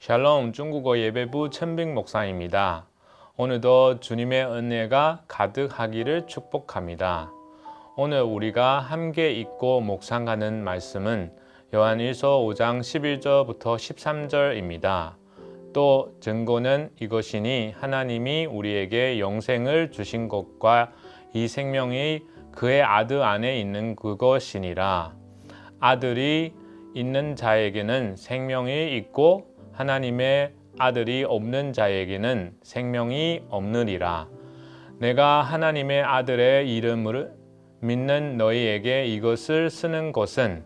샬롬 중국어 예배부 천빙 목사입니다. 오늘도 주님의 은혜가 가득하기를 축복합니다. 오늘 우리가 함께 읽고 묵상하는 말씀은 요한일서 5장 11절부터 13절입니다. 또 증거는 이것이니 하나님이 우리에게 영생을 주신 것과 이 생명이 그의 아들 안에 있는 그것이니라. 아들이 있는 자에게는 생명이 있고 하나님의 아들이 없는 자에게는 생명이 없느니라. 내가 하나님의 아들의 이름을 믿는 너희에게 이것을 쓰는 것은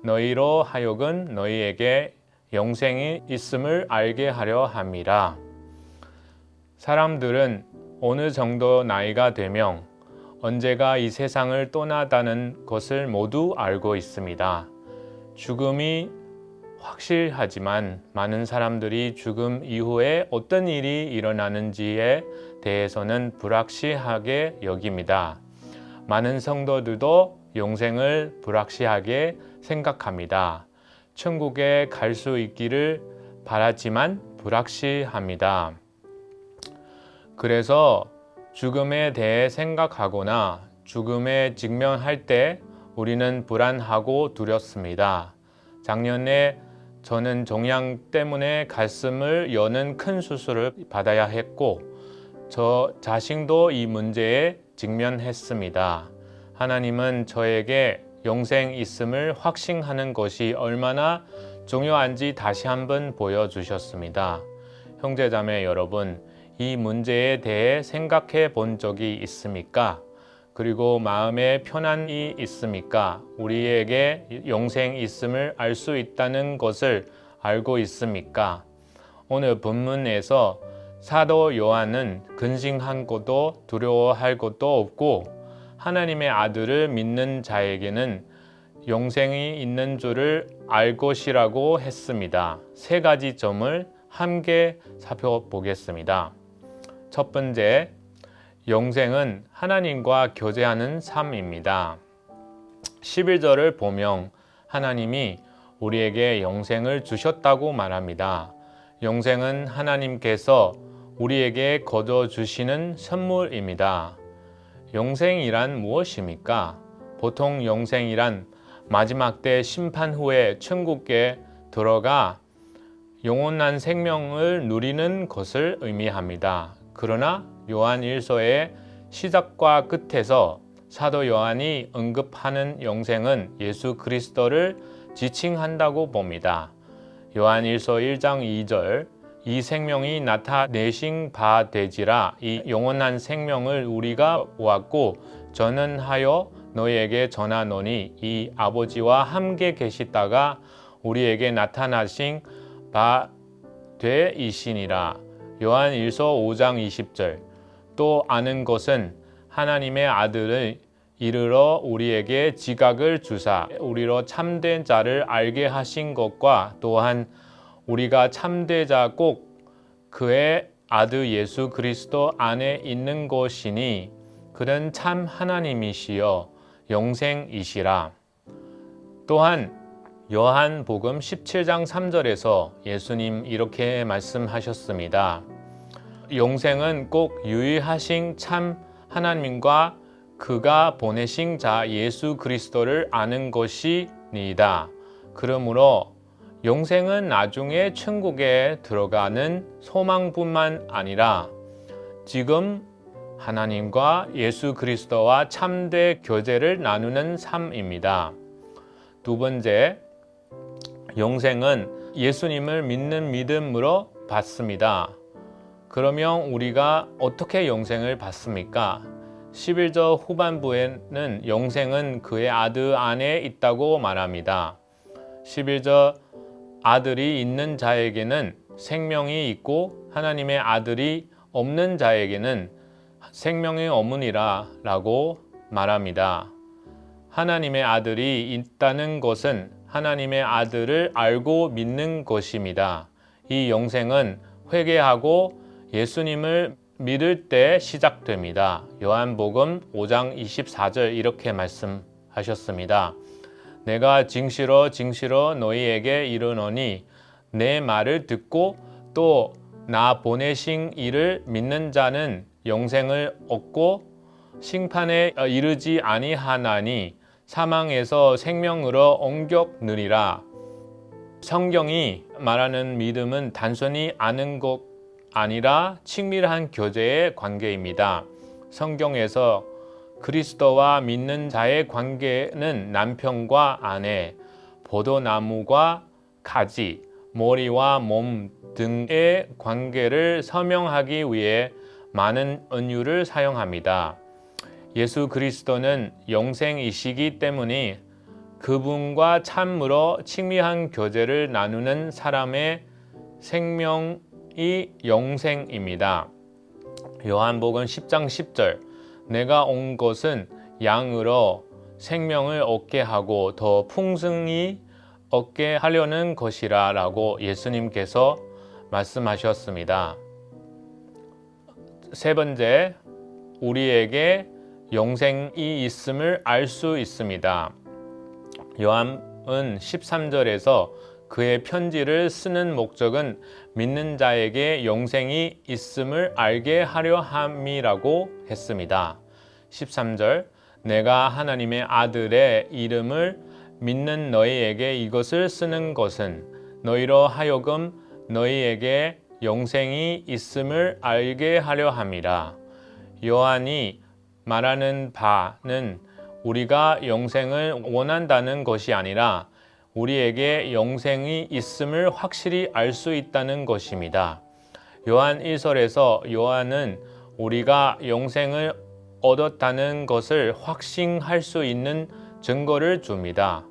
너희로 하여금 너희에게 영생이 있음을 알게 하려 함이라. 사람들은 어느 정도 나이가 되면 언제가 이 세상을 떠나다는 것을 모두 알고 있습니다. 죽음이 확실하지만 많은 사람들이 죽음 이후에 어떤 일이 일어나는지에 대해서는 불확실하게 여깁니다. 많은 성도들도 영생을 불확실하게 생각합니다. 천국에 갈 수 있기를 바라지만 불확실합니다. 그래서 죽음에 대해 생각하거나 죽음에 직면할 때 우리는 불안하고 두렵습니다. 작년에 저는 종양 때문에 가슴을 여는 큰 수술을 받아야 했고 저 자신도 이 문제에 직면했습니다. 하나님은 저에게 영생 있음을 확신하는 것이 얼마나 중요한지 다시 한번 보여주셨습니다. 형제자매 여러분, 이 문제에 대해 생각해 본 적이 있습니까? 그리고 마음에 편안이 있습니까? 우리에게 영생 있음을 알 수 있다는 것을 알고 있습니까? 오늘 본문에서 사도 요한은 근심한 것도 두려워할 것도 없고 하나님의 아들을 믿는 자에게는 영생이 있는 줄을 알 것이라고 했습니다. 세 가지 점을 함께 살펴보겠습니다. 첫 번째, 영생은 하나님과 교제하는 삶입니다. 11절을 보면 하나님이 우리에게 영생을 주셨다고 말합니다. 영생은 하나님께서 우리에게 거저 주시는 선물입니다. 영생이란 무엇입니까? 보통 영생이란 마지막 때 심판 후에 천국에 들어가 영원한 생명을 누리는 것을 의미합니다. 그러나 요한일서의 시작과 끝에서 사도 요한이 언급하는 영생은 예수 그리스도를 지칭한다고 봅니다. 요한일서 1장 2절 이 생명이 나타내신 바 되지라. 이 영원한 생명을 우리가 보았고 전언하여 너희에게 전하노니 이 아버지와 함께 계시다가 우리에게 나타나신 바 되이시니라. 요한일서 5장 20절 또 아는 것은 하나님의 아들을 이르러 우리에게 지각을 주사 우리로 참된 자를 알게 하신 것과 또한 우리가 참된 자 꼭 그의 아들 예수 그리스도 안에 있는 것이니 그는 참 하나님이시여 영생이시라. 또한 요한복음 17장 3절에서 예수님 이렇게 말씀하셨습니다. 영생은 꼭 유일하신 참 하나님과 그가 보내신 자 예수 그리스도를 아는 것이니이다. 그러므로 영생은 나중에 천국에 들어가는 소망뿐만 아니라 지금 하나님과 예수 그리스도와 참된 교제를 나누는 삶입니다. 두 번째, 영생은 예수님을 믿는 믿음으로 받습니다. 그러면 우리가 어떻게 영생을 받습니까? 11절 후반부에는 영생은 그의 아들 안에 있다고 말합니다. 11절 아들이 있는 자에게는 생명이 있고 하나님의 아들이 없는 자에게는 생명이 없으니라 라고 말합니다. 하나님의 아들이 있다는 것은 하나님의 아들을 알고 믿는 것입니다. 이 영생은 회개하고 예수님을 믿을 때 시작됩니다. 요한복음 5장 24절 이렇게 말씀하셨습니다. 내가 진실로 진실로 너희에게 이르노니 내 말을 듣고 또 나 보내신 이를 믿는 자는 영생을 얻고 심판에 이르지 아니하나니 사망에서 생명으로 옮겨느니라. 성경이 말하는 믿음은 단순히 아는 것 아니라 친밀한 교제의 관계입니다. 성경에서 그리스도와 믿는 자의 관계는 남편과 아내, 포도나무와 가지, 머리와 몸 등의 관계를 설명하기 위해 많은 은유를 사용합니다. 예수 그리스도는 영생이시기 때문에 그분과 참으로 친밀한 교제를 나누는 사람의 생명이 영생입니다. 요한복음 10장 10절 내가 온 것은 양으로 생명을 얻게 하고 더 풍성히 얻게 하려는 것이라 라고 예수님께서 말씀하셨습니다. 세 번째, 우리에게 영생이 있음을 알 수 있습니다. 요한은 13절에서 그의 편지를 쓰는 목적은 믿는 자에게 영생이 있음을 알게 하려 함이라고 했습니다. 13절 내가 하나님의 아들의 이름을 믿는 너희에게 이것을 쓰는 것은 너희로 하여금 너희에게 영생이 있음을 알게 하려 함이라. 요한이 말하는 바는 우리가 영생을 원한다는 것이 아니라 우리에게 영생이 있음을 확실히 알 수 있다는 것입니다. 요한 1서에서 요한은 우리가 영생을 얻었다는 것을 확신할 수 있는 증거를 줍니다.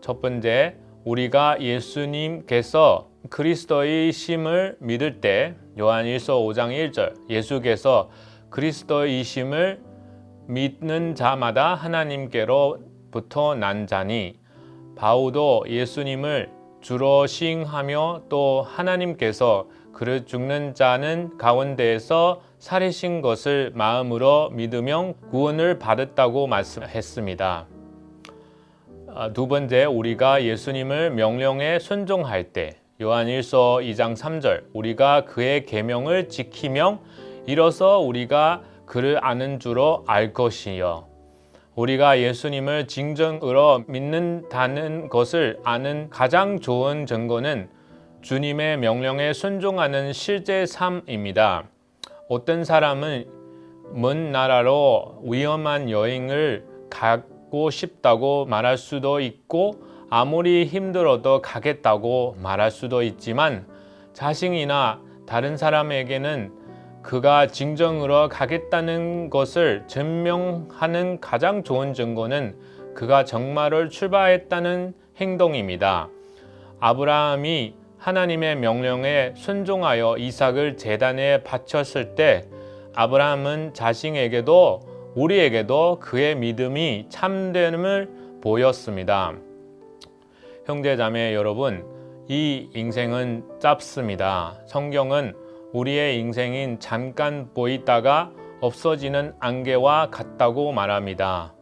첫 번째, 우리가 예수님께서 그리스도이심을 믿을 때 요한 1서 5장 1절 예수께서 그리스도이심을 믿는 자마다 하나님께로부터 난 자니 바울도 예수님을 주로 시인하며 또 하나님께서 그를 죽는 자는 가운데에서 살리신 것을 마음으로 믿으며 구원을 받았다고 말씀했습니다. 두 번째, 우리가 예수님을 명령에 순종할 때 요한 1서 2장 3절 우리가 그의 계명을 지키며 이로써 우리가 그를 아는 줄로 알 것이요. 우리가 예수님을 진정으로 믿는다는 것을 아는 가장 좋은 증거는 주님의 명령에 순종하는 실제 삶입니다. 어떤 사람은 먼 나라로 위험한 여행을 가고 싶다고 말할 수도 있고 아무리 힘들어도 가겠다고 말할 수도 있지만 자신이나 다른 사람에게는 그가 진정으로 가겠다는 것을 증명하는 가장 좋은 증거는 그가 정말로 출발했다는 행동입니다. 아브라함이 하나님의 명령에 순종하여 이삭을 제단에 바쳤을 때 아브라함은 자신에게도 우리에게도 그의 믿음이 참됨을 보였습니다. 형제자매 여러분, 이 인생은 짧습니다. 성경은 우리의 인생인 잠깐 보이다가 없어지는 안개와 같다고 말합니다.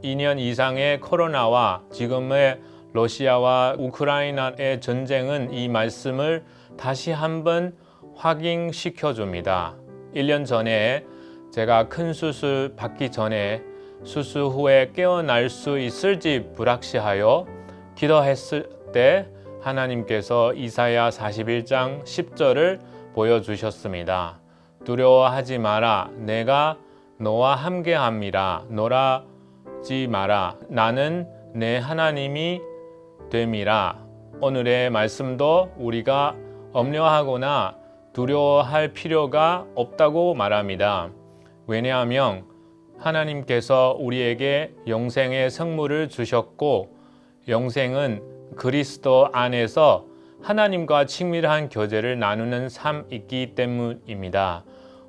2년 이상의 코로나와 지금의 러시아와 우크라이나의 전쟁은 이 말씀을 다시 한번 확인시켜 줍니다. 1년 전에 제가 큰 수술 받기 전에 수술 후에 깨어날 수 있을지 불확실하여 기도했을 때 하나님께서 이사야 41장 10절을 보여주셨습니다. 두려워하지 마라. 내가 너와 함께함이라. 놀라지 마라. 나는 내 하나님이 됨이라. 오늘의 말씀도 우리가 염려하거나 두려워할 필요가 없다고 말합니다. 왜냐하면 하나님께서 우리에게 영생의 선물을 주셨고 영생은 그리스도 안에서 하나님과 친밀한 교제를 나누는 삶이기 때문입니다.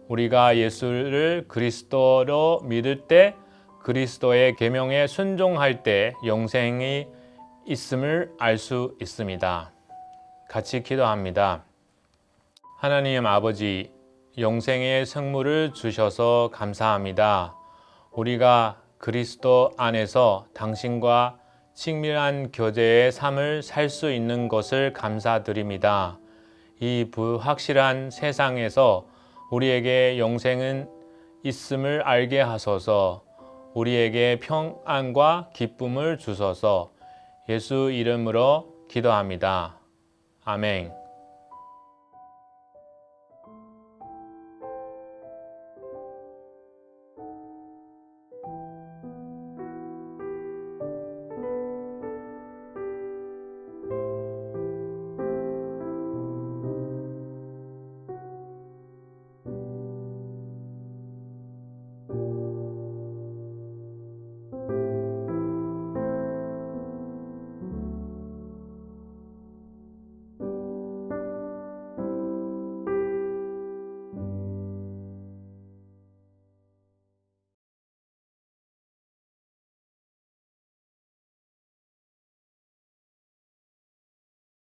우리가 예수를 그리스도로 믿을 때 그리스도의 계명에 순종할 때 영생이 있음을 알 수 있습니다. 같이 기도합니다. 하나님 아버지, 영생의 선물을 주셔서 감사합니다. 우리가 그리스도 안에서 당신과 친밀한 교제의 삶을 살 수 있는 것을 감사드립니다. 이 불확실한 세상에서 우리에게 영생은 있음을 알게 하소서. 우리에게 평안과 기쁨을 주소서. 예수 이름으로 기도합니다. 아멘.